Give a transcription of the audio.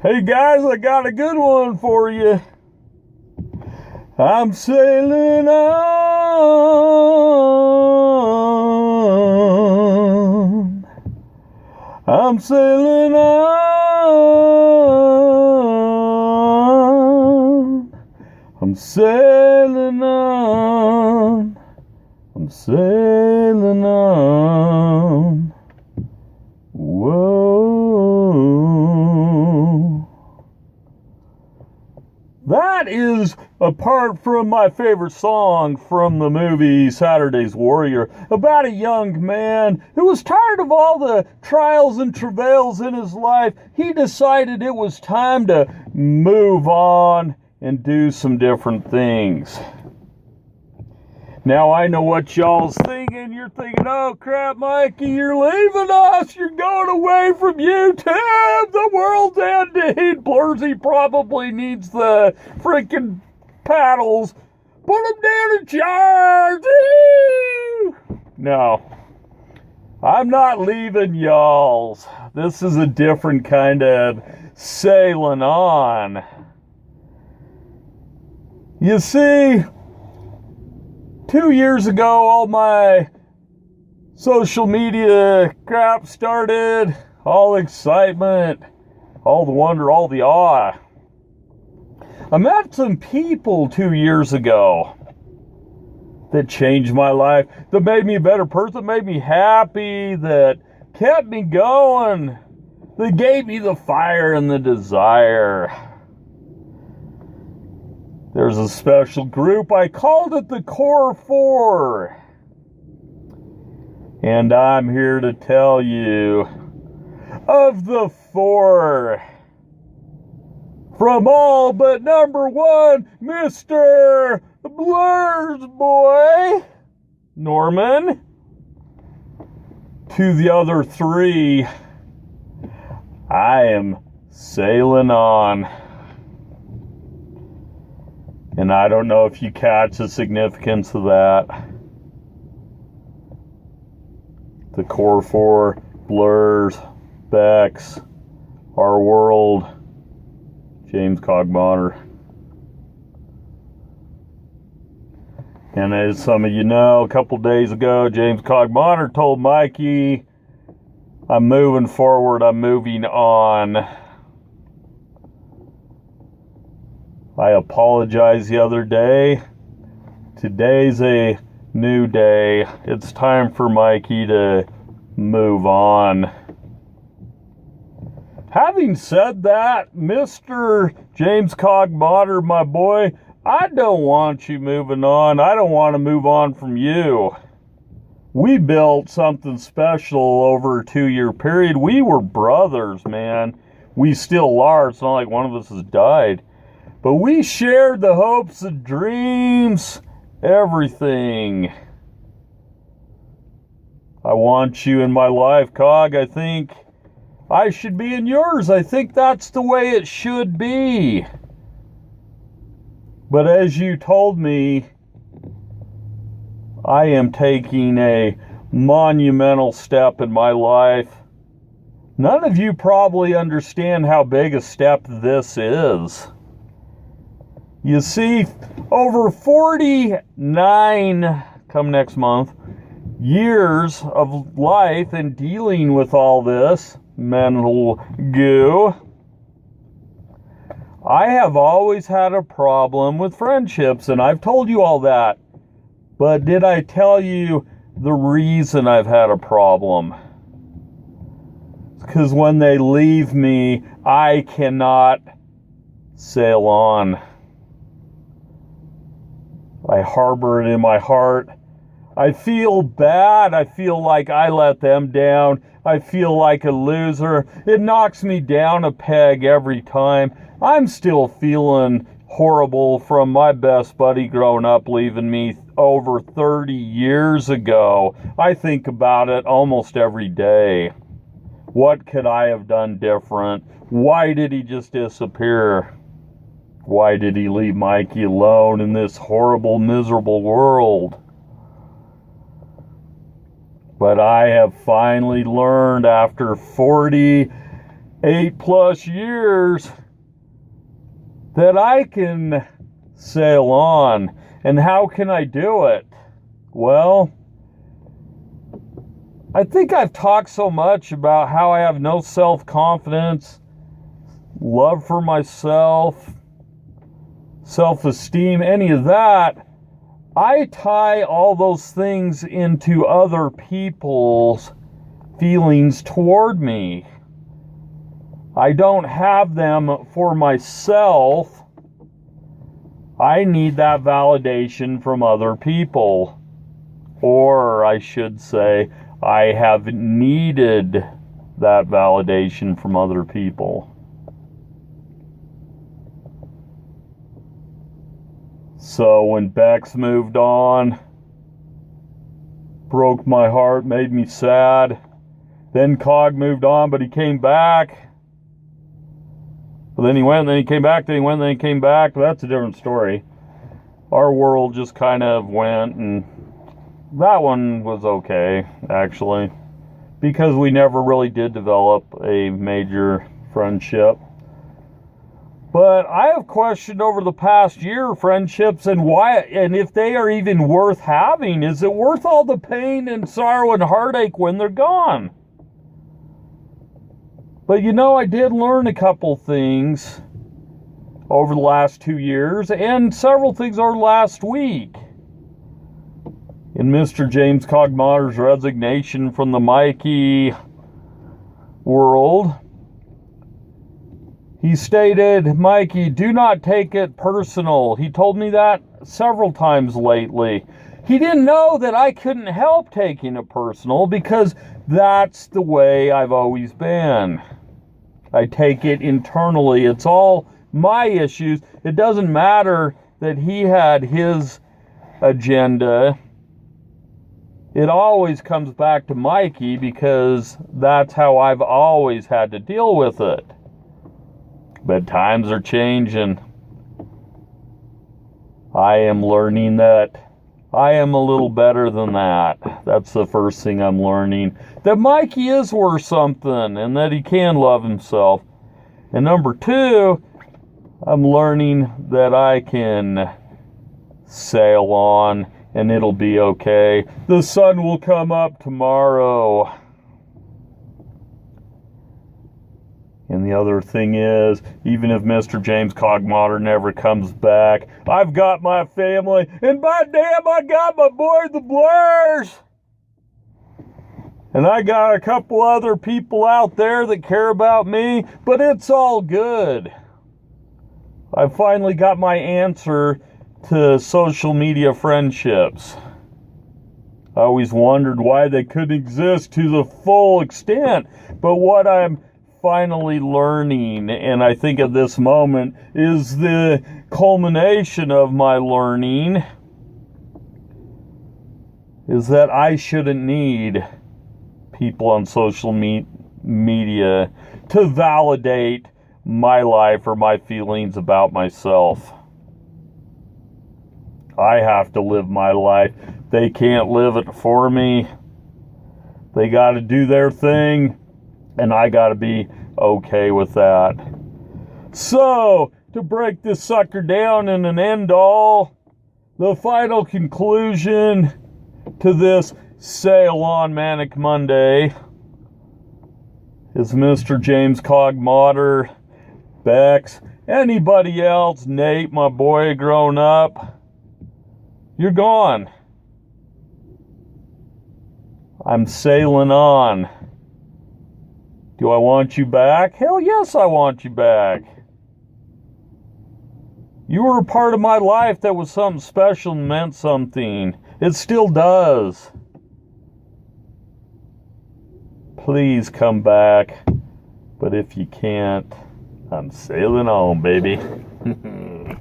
Hey guys, I got a good one for you. I'm sailing on. I'm sailing on. I'm sailing on. I'm sailing on. Whoa. That is, apart from my favorite song from the movie Saturday's Warrior, about a young man who was tired of all the trials and travails in his life. He decided it was time to move on and do some different things. Now, I know what y'all's thinking. You're thinking, oh crap, Mikey, you're leaving us. You're going away from YouTube. The world's ending. Blursy probably needs the freaking paddles. Put them down in charge. No, I'm not leaving y'all. This is a different kind of sailing on. You see, 2 years ago, all my social media crap started. All excitement, all the wonder, all the awe. I met some people 2 years ago that changed my life, that made me a better person, made me happy, that kept me going, that gave me the fire and the desire. There's a special group. I called it the Core 4. And I'm here to tell you of the 4. From all but number 1, Mr. Blur's boy, Norman, to the other 3, I am sailing on. And I don't know if you catch the significance of that. The Core 4, Blurs, Bex, Our World, James Cogmotter. And as some of you know, a couple days ago, James Cogmotter told Mikey, I'm moving forward, I'm moving on. I apologized the other day. Today's a new day. It's time for Mikey to move on. Having said that, Mr. James Cogmotter, my boy, I don't want you moving on. I don't want to move on from you. We built something special over a 2-year period. We were brothers, man. We still are. It's not like one of us has died. But we shared the hopes and dreams, everything. I want you in my life, Cog. I think I should be in yours. I think that's the way it should be. But as you told me, I am taking a monumental step in my life. None of you probably understand how big a step this is. You see, over 49, come next month, years of life and dealing with all this mental goo, I have always had a problem with friendships, and I've told you all that. But did I tell you the reason I've had a problem? Because when they leave me, I cannot sail on. I harbor it in my heart. I feel bad. I feel like I let them down. I feel like a loser. It knocks me down a peg every time. I'm still feeling horrible from my best buddy growing up leaving me over 30 years ago. I think about it almost every day. What could I have done different? Why did he just disappear? Why did he leave Mikey alone in this horrible, miserable world? But I have finally learned after 40 8+ years that I can sail on. And how can I do it? Well, I think I've talked so much about how I have no self-confidence, love for myself, self-esteem, any of that. I tie all those things into other people's feelings toward me. I don't have them for myself. I need that validation from other people. Or I should say, I have needed that validation from other people. So when Bex moved on, broke my heart, made me sad. Then Cog moved on, but he came back. But then he went, then he came back, then he went, then he came back. But that's a different story. Our world just kind of went, and that one was okay, actually, because we never really did develop a major friendship. But I have questioned over the past year friendships and why, and if they are even worth having. Is it worth all the pain and sorrow and heartache when they're gone? But I did learn a couple things over the last 2 years, and several things over last week. In Mr. James Cogmotter's resignation from the Mikey world, he stated, "Mikey, do not take it personal." He told me that several times lately. He didn't know that I couldn't help taking it personal because that's the way I've always been. I take it internally. It's all my issues. It doesn't matter that he had his agenda. It always comes back to Mikey because that's how I've always had to deal with it. But times are changing. I am learning that I am a little better than that. That's the first thing I'm learning. That Mikey is worth something and that he can love himself. And number 2, I'm learning that I can sail on and it'll be okay. The sun will come up tomorrow. And the other thing is, even if Mr. James Cogmotter never comes back, I've got my family, and by damn, I got my boy, the Blurs. And I got a couple other people out there that care about me, but it's all good. I finally got my answer to social media friendships. I always wondered why they couldn't exist to the full extent, but what I'm finally learning, and I think at this moment is the culmination of my learning, is that I shouldn't need people on social media to validate my life or my feelings about myself. I have to live my life. They can't live it for me. They got to do their thing. And I gotta be okay with that. So, to break this sucker down in an end all, the final conclusion to this Sail On Manic Monday is Mr. James Cogmotter, Bex, anybody else, Nate, my boy, grown up, you're gone. I'm sailing on. Do I want you back? Hell yes, I want you back. You were a part of my life that was something special and meant something. It still does. Please come back. But if you can't, I'm sailing on, baby.